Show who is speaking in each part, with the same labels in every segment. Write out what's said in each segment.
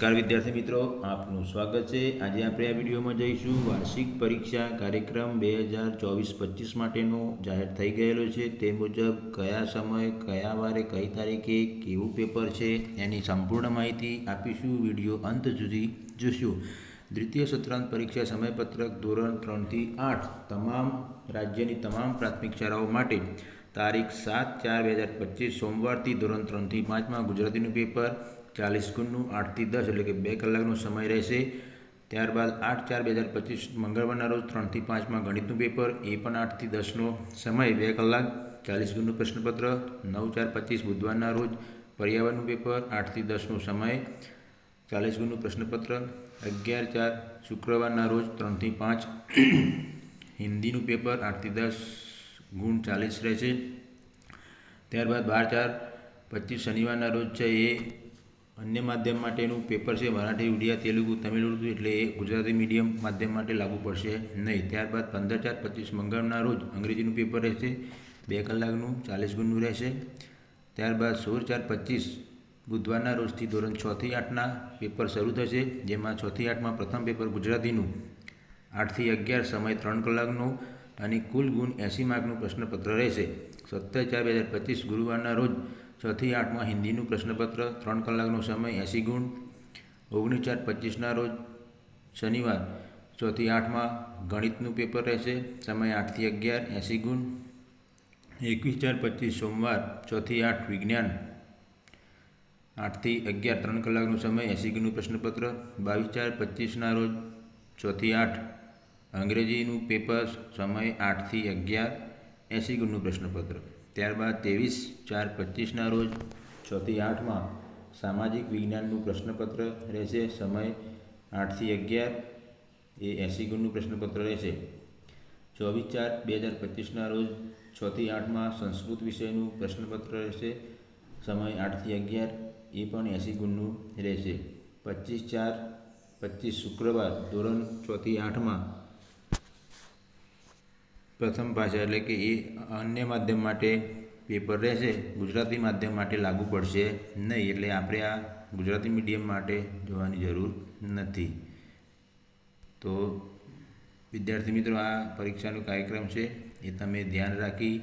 Speaker 1: નમસ્કાર વિદ્યાર્થી મિત્રો, આપનું સ્વાગત છે। આજે આપણે આ વિડીયોમાં જઈશું વાર્ષિક પરીક્ષા કાર્યક્રમ 2024-25 માટેનો જાહેર થઈ ગયેલો છે તે મુજબ કયા સમય, કયા વારે, કઈ તારીખે કેવું પેપર છે એની સંપૂર્ણ માહિતી આપીશું। વિડીયો અંત સુધી જોશું। દ્વિતીય સત્રાંત પરીક્ષા સમયપત્રક ધોરણ 3 થી 8 તમામ રાજ્યની તમામ પ્રાથમિક શાળાઓ માટે તારીખ 7/4/2025 સોમવારથી ધોરણ 3 થી 5માં ગુજરાતીનું પેપર 40 ગુણનું 8 થી 10 એટલે કે 2 કલાકનો સમય રહેશે। ત્યારબાદ 8/4/2025 મંગળવારના રોજ 3 થી 5માં ગણિતનું પેપર એ પણ 8 થી 10નો સમય 2 કલાક 40 ગુણનું પ્રશ્નપત્ર। 9/4/25 બુધવારના રોજ પર્યાવરણનું પેપર 8 થી 10નો સમય 40 ગુણનું પ્રશ્નપત્ર। 11/4 શુક્રવારના રોજ 3 થી 5 હિન્દીનું પેપર 8 થી 10 ગુણ 40 રહેશે। ત્યારબાદ 12/4/25 શનિવારના રોજ છે એ અન્ય માધ્યમ માટેનું પેપર છે મરાઠી, ઉડિયા, તેલુગુ, તમિલ, ઉર્દુ એટલે એ ગુજરાતી મીડિયમ માધ્યમ માટે લાગુ પડશે નહીં। ત્યારબાદ 15/4/25 મંગળવારના રોજ અંગ્રેજીનું પેપર રહેશે 2 કલાકનું 40 ગુણનું રહેશે। ત્યારબાદ 16/4/25 બુધવારના રોજથી ધોરણ 6 થી 8ના પેપર શરૂ થશે, જેમાં 6 થી 8માં પ્રથમ પેપર ગુજરાતીનું 8 થી 11 સમય 3 કલાકનો અને કુલ ગુણ 80 માર્કનું પ્રશ્નપત્ર રહેશે। 17/4/2025 ગુરુવારના રોજ 6 થી 8માં હિન્દીનું પ્રશ્નપત્ર 3 કલાકનો સમય 80 ગુણ। 19/4/25ના રોજ શનિવાર 6 થી 8માં ગણિતનું પેપર રહેશે, સમય 8 થી 11 80 ગુણ। 21/4/25 સોમવાર 6 થી 8 વિજ્ઞાન 8 થી 11 3 કલાકનો સમય 80 ગુણનું પ્રશ્નપત્ર। 22/4/25ના રોજ 6 થી 8 અંગ્રેજીનું પેપર, સમય 8 થી 11 80 ગુણનું પ્રશ્નપત્ર। ત્યારબાદ 23/4/25ના રોજ 6 થી 8માં સામાજિક વિજ્ઞાનનું પ્રશ્નપત્ર રહેશે, સમય 8 થી 11 એ 80 ગુણનું પ્રશ્નપત્ર રહેશે। 24/4/2025ના રોજ 6 થી 8માં સંસ્કૃત વિષયનું પ્રશ્નપત્ર રહેશે, સમય 8 થી 11 એ પણ 80 ગુણનું રહેશે। 25/4/25 શુક્રવાર ધોરણ 6 થી 8માં પ્રથમ ભાષા એટલે કે એ અન્ય માધ્યમ માટે પેપર રહેશે, ગુજરાતી માધ્યમ માટે લાગુ પડશે નહીં, એટલે આપણે આ ગુજરાતી મીડિયમ માટે જોવાની જરૂર નથી। તો વિદ્યાર્થી મિત્રો, આ પરીક્ષાનો કાર્યક્રમ છે એ તમે ધ્યાન રાખી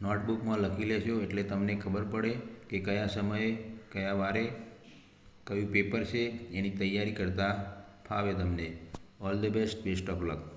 Speaker 1: નોટબુકમાં લખી લેશો, એટલે તમને ખબર પડે કે કયા સમયે, કયા વારે કયું પેપર છે એની તૈયારી કરતાં ફાવે તમને। All the best, best of luck.